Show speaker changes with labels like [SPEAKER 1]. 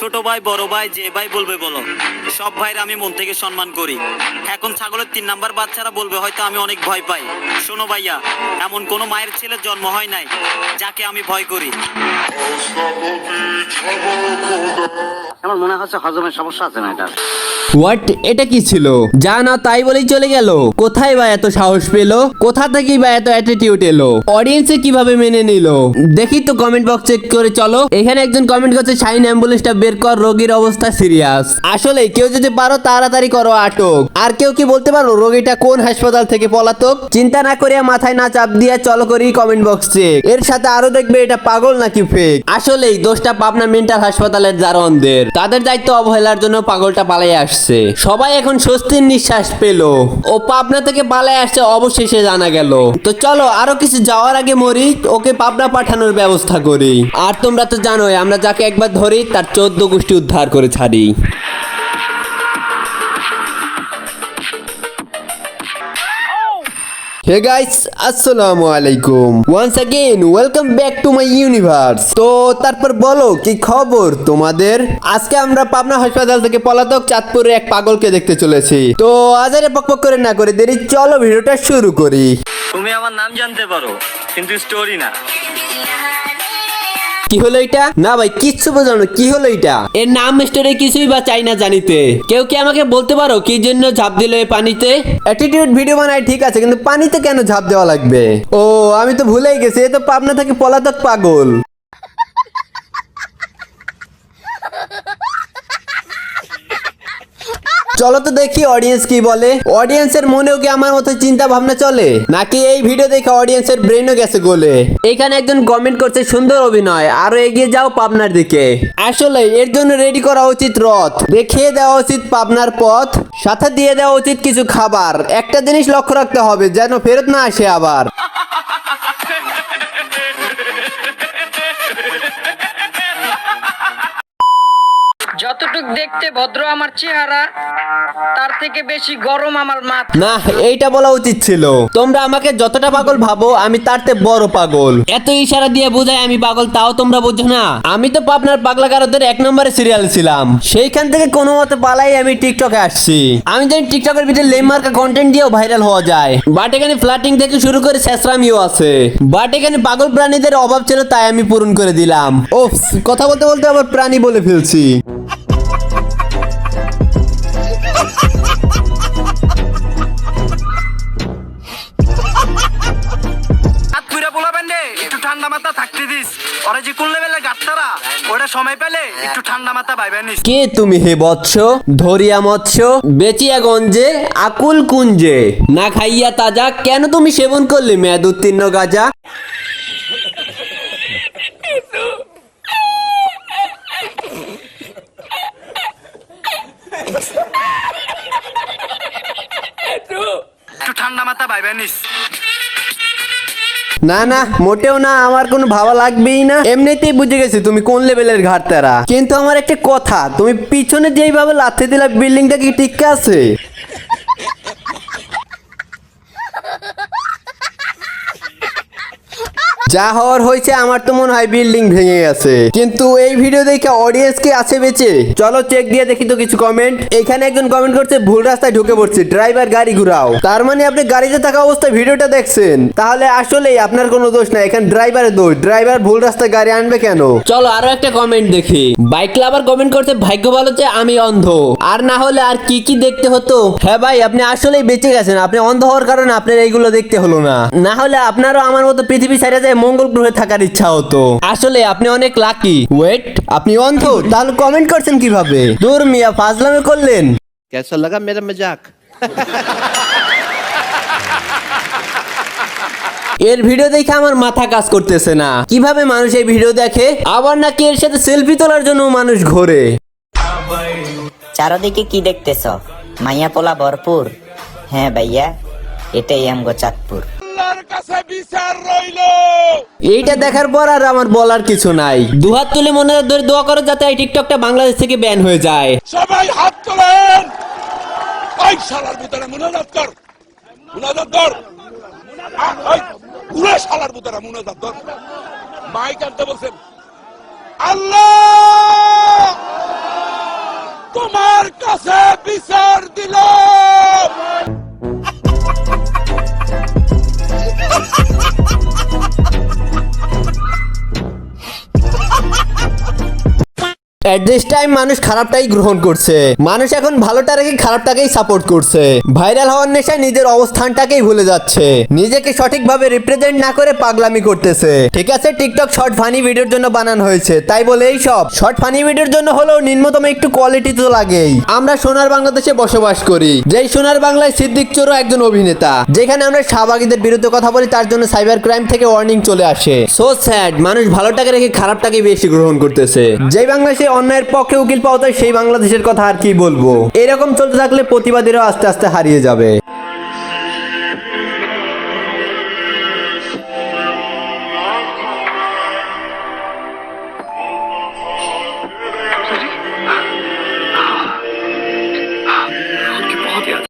[SPEAKER 1] ছোট ভাই বড় ভাই যে ভাই বলবে বলো, সব ভাইরা আমি মন থেকে সম্মান করি। এখন ছাগলের 3 নাম্বার বাচ্চারা বলবে হয়তো আমি অনেক ভয় পাই। শোনো ভাইয়া, এমন কোনো মায়ের ছেলের জন্ম হয় নাই যাকে আমি ভয় করি।
[SPEAKER 2] আমার মনে হচ্ছে হজমের সমস্যা আছে না এটা।
[SPEAKER 3] হোয়াট, এটা কি ছিল? যা না তাই বলেই চলে গেল। কোথায় বা এত সাহস পেলো? কোথা থেকেই বা এত অ্যাটিটিউড এলো? অডিয়েন্সে কিভাবে মেনে নিল? দেখি তো কমেন্ট বক্স চেক করে চলো। এখানে একজন কমেন্ট করছে, শাইন অ্যাম্বুলেন্সটা বের কর, রোগীর অবস্থা সিরিয়াস। আসলে কেউ যদি পারো তাড়াতাড়ি করো আটক। আর কেউ কি বলতে পারো রোগীটা কোন হাসপাতাল থেকে পলাতক? চিন্তা না করিয়া মাথায় না চাপ দিয়া চলো করি কমেন্ট বক্স চেক। এর সাথে আরো দেখবে এটা পাগল নাকি ফেক। আসলেই দোষটা পাবনা মেন্টাল হাসপাতালের দারোয়ানদের। তাদের দায়িত্ব অবহেলার জন্য পাগলটা পালিয়ে আসছে। সবাই এখন স্বস্তির নিঃশ্বাস পেল। ও পাবনা থেকে পালিয়ে আসছে অবশেষে জানা গেল। তো চলো আরো কিছু যাওয়ার আগে মরি, ওকে পাবনা পাঠানোর ব্যবস্থা করি। আর তোমরা তো জানোই আমরা যাকে একবার ধরি তার 14 গোষ্ঠী উদ্ধার করে ছাড়ি। Hey guys, আসসালামু আলাইকুম। Once again, welcome back to my universe. তো তারপর বলো কি খবর তোমাদের? আজকে আমরা পাবনা হাসপাতাল থেকে পলাতক চাঁদপুরে এক পাগলকে দেখতে চলেছি। তো আজারে বকবক করে না করে দেরি, চলো ভিডিওটা শুরু করি।
[SPEAKER 1] তুমি আমার নাম জানতে পারো কিন্তু স্টোরি না।
[SPEAKER 3] কি হলো এটা? না ভাই কিচ্ছু বোঝানো, কি হলো এটা? এর নাম স্টোরি কিছুই বা চাই না জানিতে। কেউ কি আমাকে বলতে পারো কি জন্য ঝাঁপ দিল এই পানিতে? অ্যাটিটিউড ভিডিও বানায় ঠিক আছে, কিন্তু পানিতে কেন ঝাঁপ দেওয়া লাগবে? ও আমি তো ভুলেই গেছি, এ তো পাবনা থেকে পলাতক পাগল। চলো তো দেখি অডিয়েন্স কি বলে। অডিয়েন্সের মনেও কি আমার মতো চিন্তা ভাবনা চলে, নাকি এই ভিডিও দেখে অডিয়েন্সের ব্রেনও গেছে গলে? এখানে একজন কমেন্ট করছে, সুন্দর অভিনয়, আরো এগিয়ে যাও পাবনার দিকে। আসলে এর জন্য রেডি করা উচিত রথ, দেখিয়ে দেওয়া উচিত পাবনার পথ, সাথে দিয়ে দেওয়া উচিত কিছু খাবার। একটা জিনিস লক্ষ্য রাখতে হবে যেন ফেরত না আসে আবার।
[SPEAKER 4] যতটুক দেখতে ভদ্র আমার চেহারা, তার থেকে বেশি গরম আমার মাথা।
[SPEAKER 3] না, এইটা বলা উচিত ছিল। তোমরা আমাকে যতটা পাগল ভাবো আমি তার থেকে বড় পাগল। এত ইশারা দিয়ে বোঝায় আমি পাগল, তাও তোমরা বুঝো না। আমি তো পাবনার পাগলা গারদের 1 নম্বরে সিরিয়াল ছিলাম। সেইখান থেকে কোনো মতে পালাই আমি টিকটকে আসছি। আমি জানি টিকটকের ভিতরে লেম মার্কা কন্টেন্ট দিয়েও ভাইরাল হওয়া যায়, বাট এখানে ফ্লাটিং থেকে শুরু করে শেষরামিও আছে। বাট এখানে পাগল প্রাণীদের অভাব ছিল, তাই আমি পূরণ করে দিলাম। ওফ, কথা বলতে বলতে আবার প্রাণী বলে ফেলছি।
[SPEAKER 1] একটু ঠান্ডা মাথা থাকতে দিস। ওরা যে কোন লেভেলের গাছটারা, ওটা সময় পেলে একটু ঠান্ডা মাথা ভাইবা নিস।
[SPEAKER 3] কে তুমি হে বৎস? ধরিয়া মৎস্য বেচিয়া গঞ্জে আকুল কুঞ্জে, না খাইয়া তাজা কেন তুমি সেবন করলে মেয়াদ উত্তীর্ণ গাজা?
[SPEAKER 1] একটু ঠান্ডা মাথা ভাইবা নিস।
[SPEAKER 3] না না, মোটেও না, আমার কোনো ভাবা লাগবেই না। এমনিতেই বুঝে গেছি তুমি কোন লেভেলের ঘাটতারা। কিন্তু আমার একটা কথা, তুমি পিছনে যেইভাবে লাথি দিলা বিল্ডিংটা কি ঠিক আছে? যা হওয়ার হয়েছে, আমার তো মনে হয় বিল্ডিং ভেঙে গেছে। কিন্তু এই ভিডিও দেখে অডিয়েন্স কি আছে বেঁচে? চলো চেক দিয়ে দেখি তো কিছু কমেন্ট। এখানে একজন কমেন্ট করছে, ভুল রাস্তায় ঢুকে পড়ছে, ড্রাইভার গাড়ি ঘুরাও। তার মানে আপনি গাড়িতে থাকা অবস্থায় ভিডিওটা দেখছেন, তাহলে আসলেই আপনার কোনো দোষ নাই, এখানে ড্রাইভারের দোষ। ড্রাইভার ভুল রাস্তায় গাড়ি আনবে কেন? চলো আরো একটা কমেন্ট দেখি। বাইক লাভার কমেন্ট করছে, ভাগ্য ভালো যে আমি অন্ধ, আর না হলে আর কি কি দেখতে হতো। হ্যাঁ ভাই, আপনি আসলেই বেঁচে গেছেন। আপনি অন্ধ হওয়ার কারণে আপনার এইগুলো দেখতে হলো না, না হলে আপনারও আমার মতো পৃথিবী ছেড়ে যায় মঙ্গল গ্রহে থাকার ইচ্ছা হতো। আসলে আপনি অনেক লাকি। ওয়েট, আপনি অন্ধ? তাহলে কমেন্ট করছেন কিভাবে? দূর মিয়া, ফাজলামি করলেন।
[SPEAKER 5] कैसा लगा मेरा मजाक?
[SPEAKER 3] এর ভিডিও দেখে আমার মাথা কাজ করতেছে না। কিভাবে মানুষ এই ভিডিও দেখে? আবার নাকি এর সাথে সেলফি তোলার জন্য মানুষ ঘোরে।
[SPEAKER 6] চারদিকে কি দেখতেছ? মাইয়া পোলা ভরপুর। হ্যাঁ ভাইয়া, এটাই আমগো চাঁদপুর।
[SPEAKER 3] এইটা দেখার পর আর আমার বলার কিছু নাই। দুহাত তুলে মনে ধরে দোয়া করো যাতে এই টিকটকটা বাংলাদেশ থেকে ব্যান হয়ে যায়।
[SPEAKER 7] সবাই হাত তোলেন। এই শালার ভিতরে মুনাজাত কর, মুনাজাত কর। এই পুরো শালার ভিতরে মুনাজাত কর। মাইক আনতে বলছেন। আল্লাহ
[SPEAKER 3] এট দিস টাইম মানুষ খারাপটাই গ্রহণ করছে, মানুষ এখন ভালোটা রেখে খারাপটাকেই সাপোর্ট করছে। ভাইরাল হওয়ার নেশায় নিজের অবস্থানটাকেই ভুলে যাচ্ছে, নিজেকে সঠিকভাবে রিপ্রেজেন্ট না করে পাগলামি করতেছে। ঠিক আছে, টিকটক শর্ট ফানি ভিডিওর জন্য বানানো হয়েছে, তাই বলে এই সব শর্ট ফানি ভিডিওর জন্য হলেও নিম্নতম একটু কোয়ালিটি তো লাগেই। আমরা সোনার বাংলাদেশে বসবাস করি, যেই সোনার বাংলায় সিদ্দিক চোরও একজন অভিনেতা। যেখানে আমরা শাহবাগীদের বিরুদ্ধে কথা বলি, তার জন্য সাইবার ক্রাইম থেকে ওয়ার্নিং চলে আসে। সো স্যাড, মানুষ ভালোটাকে রেখে খারাপটাকে বেশি গ্রহণ করতেছে। যেই বাংলাদেশে অন্যায়ের পক্ষে উকিল পাওয়া যায়, সেই বাংলাদেশের কথা আর কি বলবো। এরকম চলতে থাকলে প্রতিবাদীরাও আস্তে আস্তে হারিয়ে যাবে।